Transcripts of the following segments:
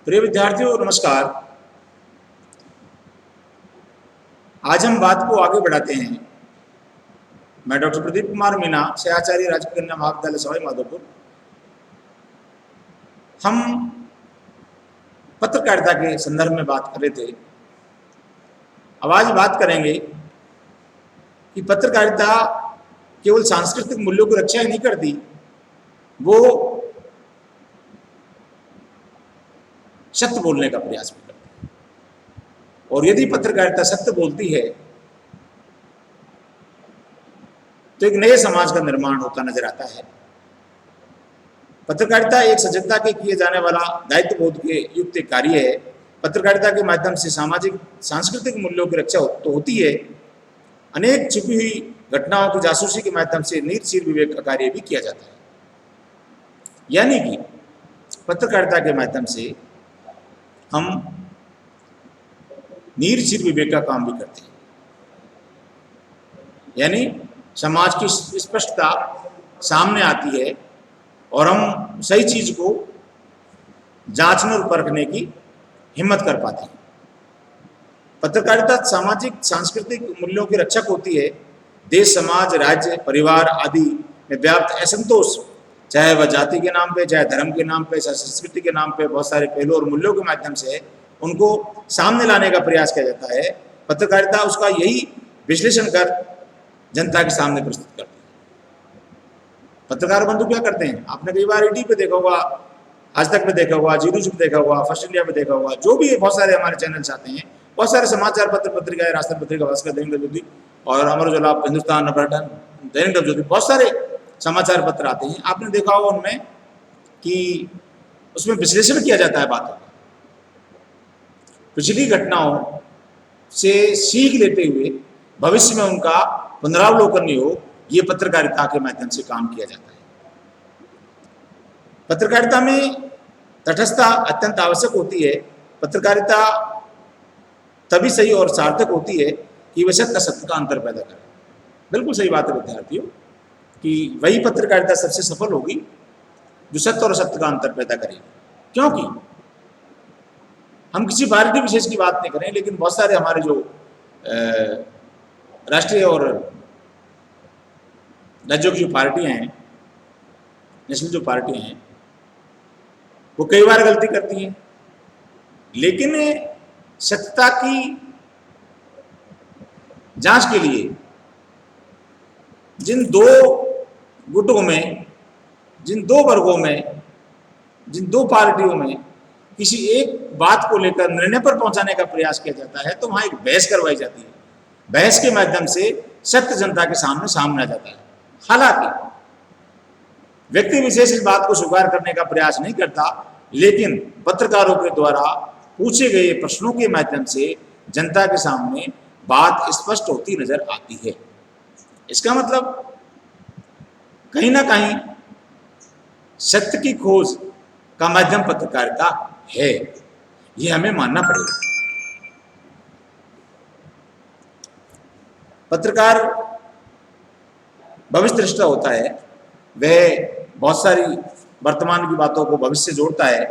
प्रिय विद्यार्थियों नमस्कार। आज हम बात को आगे बढ़ाते हैं। मैं डॉक्टर प्रदीप कुमार मीना, सहआचार्य राजकीय कन्या महाविद्यालय सवाई माधोपुर। हम पत्रकारिता के संदर्भ में बात कर रहे थे। अब आज बात करेंगे कि पत्रकारिता केवल सांस्कृतिक मूल्यों की रक्षा ही नहीं करती, वो सत्य बोलने का प्रयास भी करती है। और यदि पत्रकारिता सत्य बोलती है तो एक नए समाज का निर्माण होता नजर आता है। पत्रकारिता एक सजगता के किए जाने वाला दायित्व बोध के युक्त एक कार्य है। पत्रकारिता के माध्यम से सामाजिक सांस्कृतिक मूल्यों की रक्षा तो होती है, अनेक छिपी हुई घटनाओं की जासूसी के माध्यम से नीतिशील विवेक का कार्य भी किया जाता है। यानी कि पत्रकारिता के माध्यम से हम नीतिशील विवेक का काम भी करते हैं, यानी समाज की स्पष्टता सामने आती है और हम सही चीज को जांचने और परखने की हिम्मत कर पाते हैं। पत्रकारिता सामाजिक सांस्कृतिक मूल्यों की रक्षक होती है। देश, समाज, राज्य, परिवार आदि में व्याप्त असंतोष, चाहे वह जाति के नाम पे, चाहे धर्म के नाम पे, चाहे संस्कृति के नाम पे, बहुत सारे पहलू और मूल्यों के माध्यम से उनको सामने लाने का प्रयास किया जाता है। पत्रकारिता उसका यही विश्लेषण कर जनता के सामने प्रस्तुत करती है। पत्रकार बंधु क्या करते हैं? आपने कई बार ईटी पे देखा होगा, आज तक में देखा होगा, जी न्यूज पे देखा होगा, फर्स्ट इंडिया पे देखा होगा, जो भी है, बहुत सारे हमारे चैनल्स आते हैं, बहुत सारे समाचार पत्र पत्रिकाएं, राष्ट्र पत्रिका, भास्कर, दैनिक नवज्योति और अमर उजाला, हिंदुस्तान, नवरत्न, दैनिक नवज्योति, बहुत सारे समाचार पत्र आते हैं। आपने देखा होगा उनमें कि उसमें विश्लेषण किया जाता है बातों का, पिछली घटनाओं से सीख लेते हुए भविष्य में उनका पुनरावलोकन नहीं हो, ये पत्रकारिता के माध्यम से काम किया जाता है। पत्रकारिता में तटस्थता अत्यंत आवश्यक होती है। पत्रकारिता तभी सही और सार्थक होती है कि वह सत्य असत्य का अंतर पैदा करे। बिल्कुल सही बात है विद्यार्थियों, कि वही पत्रकारिता सबसे सफल होगी जो सत्य और असत्य का अंतर पैदा करेगी। क्योंकि हम किसी पार्टी विशेष की बात नहीं करें, लेकिन बहुत सारे हमारे जो राष्ट्रीय और राज्यों की जो पार्टियां हैं, नेशनल जो पार्टियां हैं, वो कई बार गलती करती हैं, लेकिन सत्यता की जांच के लिए जिन दो गुटों में, जिन दो वर्गों में, जिन दो पार्टियों में किसी एक बात को लेकर निर्णय पर पहुंचाने का प्रयास किया जाता है, तो वहां एक बहस करवाई जाती है। बहस के माध्यम से सत्य जनता के सामने आ जाता है। हालांकि व्यक्ति विशेष इस बात को स्वीकार करने का प्रयास नहीं करता, लेकिन पत्रकारों के द्वारा पूछे गए प्रश्नों के माध्यम से जनता के सामने बात स्पष्ट होती नजर आती है। इसका मतलब कहीं ना कहीं सत्य की खोज का माध्यम पत्रकारिता है, यह हमें मानना पड़ेगा। पत्रकार भविष्य दृष्टा होता है, वह बहुत सारी वर्तमान की बातों को भविष्य से जोड़ता है,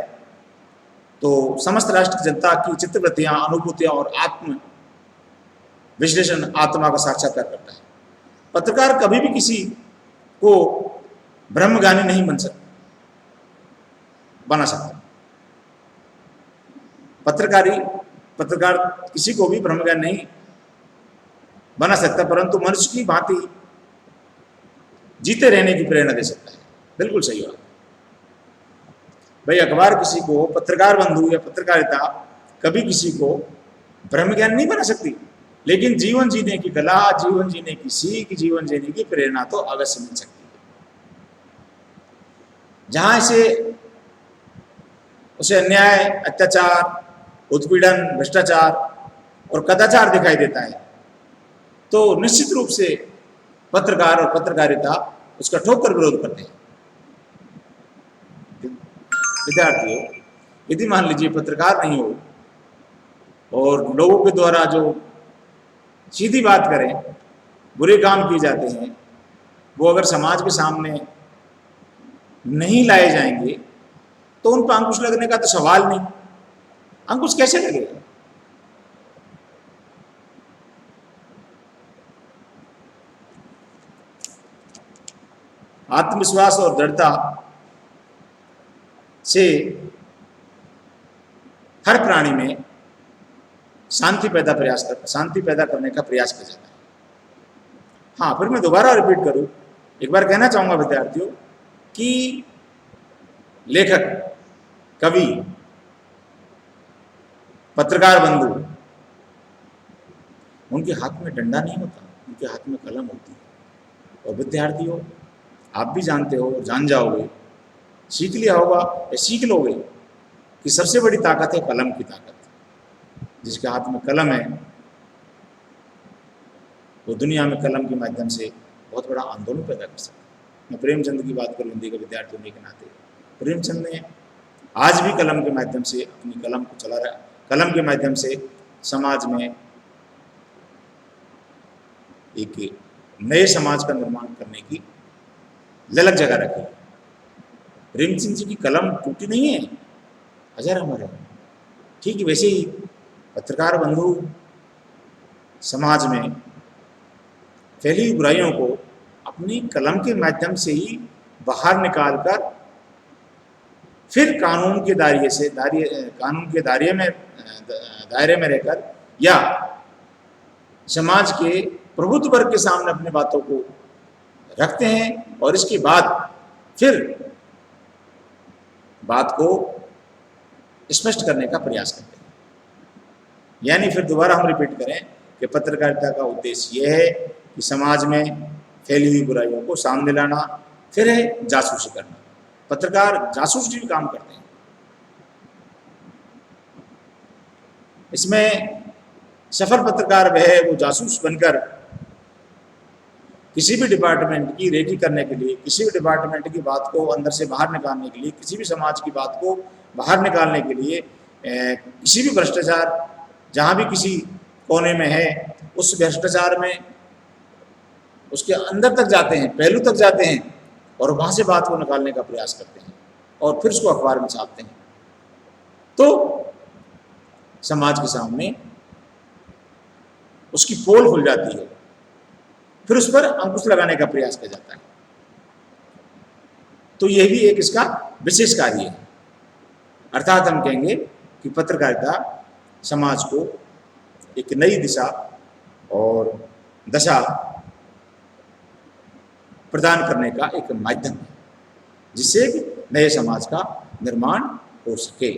तो समस्त राष्ट्र की जनता की चित्तवृत्तियां, अनुभूतियां और आत्म विश्लेषण आत्मा का साक्षात्कार करता है। पत्रकार कभी भी किसी को ब्रह्मज्ञानी नहीं बना सकता। पत्रकार किसी को भी ब्रह्मज्ञानी नहीं बना सकता, परंतु मनुष्य की भांति जीते रहने की प्रेरणा दे सकता है। बिल्कुल सही बात भाई। अखबार किसी को, पत्रकार बंधु या पत्रकारिता कभी किसी को ब्रह्मज्ञानी नहीं बना सकती, लेकिन जीवन जीने की कला, जीवन जीने की सीख, जीवन जीने की प्रेरणा तो अवश्य मिल सकती है। जहां उसे अन्याय, अत्याचार, उत्पीड़न, भ्रष्टाचार और कदाचार दिखाई देता है, तो निश्चित रूप से पत्रकार और पत्रकारिता उसका ठोकर विरोध करते हैं। विद्यार्थियों, यदि मान लीजिए पत्रकार नहीं हो और लोगों के द्वारा जो सीधी बात करें, बुरे काम किए जाते हैं, वो अगर समाज के सामने नहीं लाए जाएंगे तो उन पर अंकुश लगने का तो सवाल नहीं। अंकुश कैसे लगेगा? आत्मविश्वास और दृढ़ता से हर प्राणी में शांति पैदा करने का प्रयास किया जाता है। हाँ, फिर मैं दोबारा रिपीट करूं, एक बार कहना चाहूंगा विद्यार्थियों कि लेखक, कवि, पत्रकार बंधु, उनके हाथ में डंडा नहीं होता, उनके हाथ में कलम होती है। और विद्यार्थियों, आप भी जानते हो, जान जाओगे, सीख लिया होगा या सीख लोगे कि सबसे बड़ी ताकत है कलम की ताकत। जिसके हाथ में कलम है वो दुनिया में कलम के माध्यम से बहुत बड़ा आंदोलन पैदा कर सकता है। मैं प्रेमचंद की बात करूं, हिंदी के विद्यार्थी होने के नाते, प्रेमचंद ने आज भी कलम के माध्यम से अपनी कलम को चला रहा है, कलम के माध्यम से समाज में एक नए समाज का निर्माण करने की ललक जगा रखी है। प्रेमचंद जी की कलम टूटी नहीं है, अजर अमर है। ठीक वैसे ही पत्रकार बंधु समाज में फैली बुराइयों को अपनी कलम के माध्यम से ही बाहर निकालकर फिर कानून के दायरे में रहकर या समाज के प्रबुद्ध वर्ग के सामने अपनी बातों को रखते हैं और इसके बाद फिर बात को स्पष्ट करने का प्रयास करते हैं। यानी फिर दोबारा हम रिपीट करें कि पत्रकारिता का उद्देश्य यह है कि समाज में फैली हुई बुराइयों को सामने लाना, फिर है जासूसी करना। पत्रकार जासूसी भी काम करते हैं। इसमें सफल पत्रकार वह है वो जासूस बनकर किसी भी डिपार्टमेंट की रेकी करने के लिए, किसी भी डिपार्टमेंट की बात को अंदर से बाहर निकालने के लिए, किसी भी समाज की बात को बाहर निकालने के लिए, किसी भी भ्रष्टाचार जहाँ भी किसी कोने में है उस भ्रष्टाचार में उसके अंदर तक जाते हैं, पहलू तक जाते हैं और वहाँ से बात को निकालने का प्रयास करते हैं और फिर उसको अखबार में छापते हैं। तो समाज के सामने उसकी पोल खुल जाती है, फिर उस पर अंकुश लगाने का प्रयास किया जाता है। तो यह भी एक इसका विशेष कार्य है। अर्थात हम कहेंगे कि पत्रकारिता समाज को एक नई दिशा और दशा प्रदान करने का एक माध्यम है जिससे नए समाज का निर्माण हो सके।